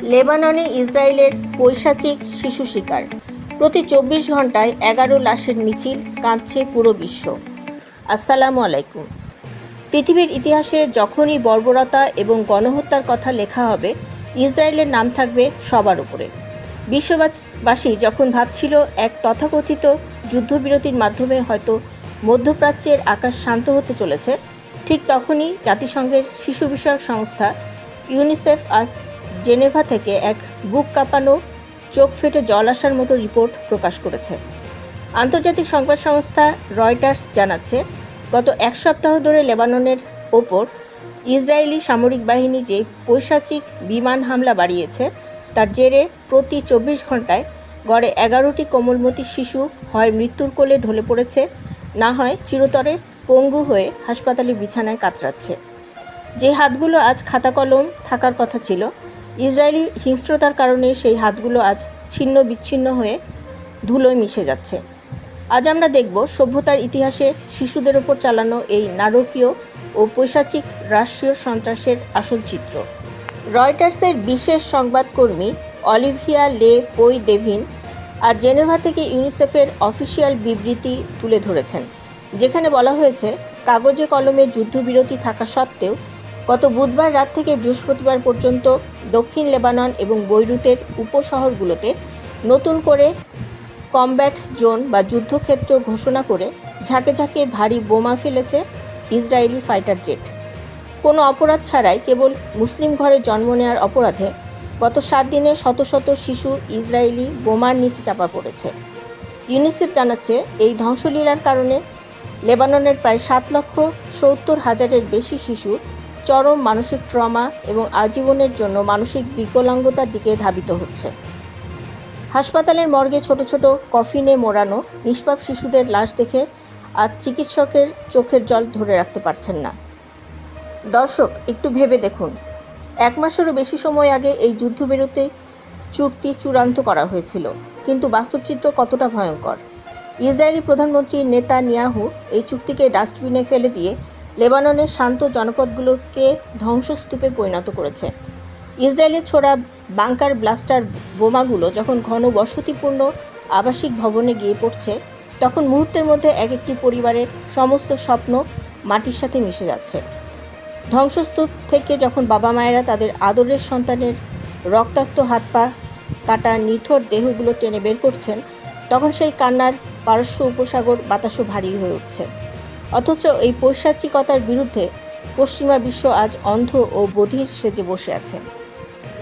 লেবাননে ইসরায়েলের পৈশাচিক শিশু শিকার। প্রতি ২৪ ঘন্টায় ১১ লাশের মিছিল, কাঁদছে পুরো বিশ্ব। আসসালামু আলাইকুম। পৃথিবীর ইতিহাসে যখনই বর্বরতা এবং গণহত্যার কথা লেখা হবে, ইসরায়েলের নাম থাকবে সবার উপরে। বিশ্ববাসী যখন ভাবছিল এক তথাকথিত যুদ্ধবিরতির মাধ্যমে হয়তো মধ্যপ্রাচ্যের আকাশ শান্ত হতে চলেছে, ঠিক তখনই জাতিসংঘের শিশু বিষয়ক সংস্থা ইউনিসেফ আজ জেনেভা থেকে এক বুক কাঁপানো, চোখ ফেটে জল আসার মতো রিপোর্ট প্রকাশ করেছে। আন্তর্জাতিক সংবাদ সংস্থা রয়টার্স জানাচ্ছে, গত এক সপ্তাহ ধরে লেবাননের ওপর ইসরায়েলি সামরিক বাহিনী যে পৈশাচিক বিমান হামলা বাড়িয়েছে, তার জেরে প্রতি ২৪ ঘন্টায় গড়ে ১১টি কোমলমতি শিশু হয় মৃত্যুর কোলে ঢলে পড়েছে, না হয় চিরতরে পঙ্গু হয়ে হাসপাতালের বিছানায় কাতরাচ্ছে। যে হাতগুলো আজ খাতা কলম থাকার কথা ছিল, ইসরায়েলি হিংস্রতার কারণে সেই হাতগুলো আজ ছিন্ন বিচ্ছিন্ন হয়ে ধুলোয় মিশে যাচ্ছে। আজ আমরা দেখব সভ্যতার ইতিহাসে শিশুদের ওপর চালানো এই নারকীয় ও পৈশাচিক রাষ্ট্রীয় সন্ত্রাসের আসল চিত্র। রয়টার্সের বিশেষ সংবাদকর্মী অলিভিয়া লে পোই দেভিন আজ জেনেভা থেকে ইউনিসেফের অফিসিয়াল বিবৃতি তুলে ধরেছেন, যেখানে বলা হয়েছে, কাগজে কলমে যুদ্ধবিরতি থাকা সত্ত্বেও গত বুধবার রাত থেকে বৃহস্পতিবার পর্যন্ত দক্ষিণ লেবানন এবং বৈরুতের উপশহরগুলোতে নতুন করে কমব্যাট জোন বা যুদ্ধক্ষেত্র ঘোষণা করে ঝাঁকে ঝাঁকে ভারী বোমা ফেলেছে ইসরায়েলি ফাইটার জেট। কোনো অপরাধ ছাড়াই কেবল মুসলিম ঘরে জন্ম নেওয়ার অপরাধে গত ৭ দিনে শত শত শিশু ইসরায়েলি বোমার নিচে চাপা পড়েছে। ইউনিসেফ জানাচ্ছে, এই ধ্বংসলীলার কারণে লেবাননের প্রায় ৭,৭০,০০০-এর বেশি শিশু চরম মানসিক ট্রমা এবং আজীবনের জন্য মানসিক বিকলাঙ্গতার দিকে ধাবিত হচ্ছে। হাসপাতালের মর্গে ছোট ছোট কফিনে মোড়ানো নিষ্পাপ শিশুদের লাশ দেখে আজ চিকিৎসকের চোখের জল ধরে রাখতে পারছেন না। দর্শক, একটু ভেবে দেখুন, ১ মাসেরও বেশি সময় আগে এই যুদ্ধবিরতি চুক্তি চূড়ান্ত করা হয়েছিল, কিন্তু বাস্তব চিত্র কতটা ভয়ঙ্কর। ইসরায়েলি প্রধানমন্ত্রী নেতানিয়াহু এই চুক্তিকে ডাস্টবিনে ফেলে দিয়ে লেবাননের শান্ত জনপদগুলোকে ধ্বংসস্তূপে পরিণত করেছে। ইসরায়েলের ছোড়া বাংকার ব্লাস্টার বোমাগুলো যখন ঘন বসতিপূর্ণ আবাসিক ভবনে গিয়ে পড়ছে, তখন মুহূর্তের মধ্যে এক একটি পরিবারের সমস্ত স্বপ্ন মাটির সাথে মিশে যাচ্ছে। ধ্বংসস্তূপ থেকে যখন বাবা মায়েরা তাদের আদরের সন্তানের রক্তাক্ত হাত পা কাটা নিথর দেহগুলো টেনে বের করছেন, তখন সেই কান্নার পারস্য উপসাগর বাতাসও ভারী হয়ে উঠছে। অথচ এই পৈশাচিকতার বিরুদ্ধে পশ্চিমা বিশ্ব আজ অন্ধ ও বধির সেজে বসে আছে।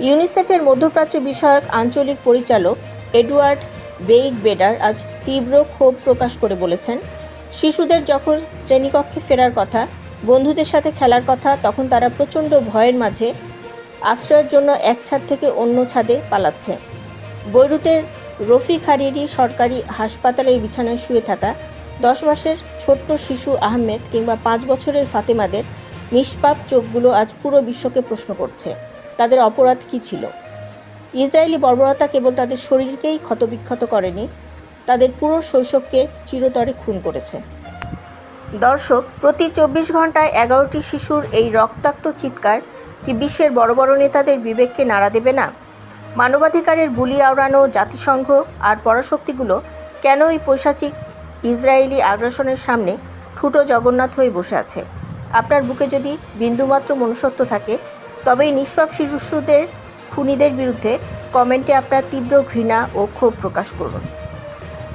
ইউনিসেফের মধ্যপ্রাচ্য বিষয়ক আঞ্চলিক পরিচালক এডওয়ার্ড বেইগ বেডার আজ তীব্র ক্ষোভ প্রকাশ করে বলেছেন, শিশুদের যখন শ্রেণীকক্ষে ফেরার কথা, বন্ধুদের সাথে খেলার কথা, তখন তারা প্রচণ্ড ভয়ের মাঝে আশ্রয়ের জন্য এক ছাদ থেকে অন্য ছাদে পালাচ্ছে। বৈরুতের রফিক হারিরি সরকারি হাসপাতালের বিছানায় শুয়ে থাকা 10 মাসের ছোট্ট শিশু আহমেদ কিংবা 5 বছরের ফাতেমাদের নিষ্পাপ চোখগুলো আজ পুরো বিশ্বকে প্রশ্ন করছে, তাদের অপরাধ কী ছিল। ইসরায়েলি বর্বরতা কেবল তাদের শরীরকেই ক্ষতবিক্ষত করেনি, তাদের পুরো শৈশবকে চিরতরে খুন করেছে। দর্শক, প্রতি 24 ঘন্টায় 11টি শিশুর এই রক্তাক্ত চিৎকার কি বিশ্বের বড় বড় নেতাদের বিবেককে নাড়া দেবে না? মানবাধিকারের বুলি আওড়ানো জাতিসংঘ আর পরাশক্তিগুলো কেন এই পৈশাচিক ইসরায়েলি আগ্রাসনের সামনে ঠুটো জগন্নাথ হয়ে বসে আছে? আপনার বুকে যদি বিন্দুমাত্র মনুষ্যত্ব থাকে, তবে এই নিষ্পাপ শিশুদের খুনিদের বিরুদ্ধে কমেন্টে আপনার তীব্র ঘৃণা ও ক্ষোভ প্রকাশ করুন।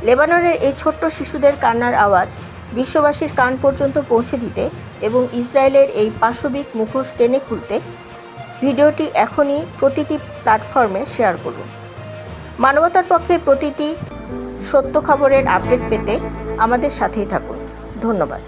লেবাননের এই ছোট্ট শিশুদের কান্নার আওয়াজ বিশ্ববাসীর কান পর্যন্ত পৌঁছে দিতে এবং ইসরায়েলের এই পাশবিক মুখোশ টেনে খুলতে ভিডিওটি এখনই প্রতিটি প্ল্যাটফর্মে শেয়ার করুন। মানবতার পক্ষে প্রতিটি সত্য খবরের আপডেট পেতে আমাদের সাথেই থাকুন। ধন্যবাদ।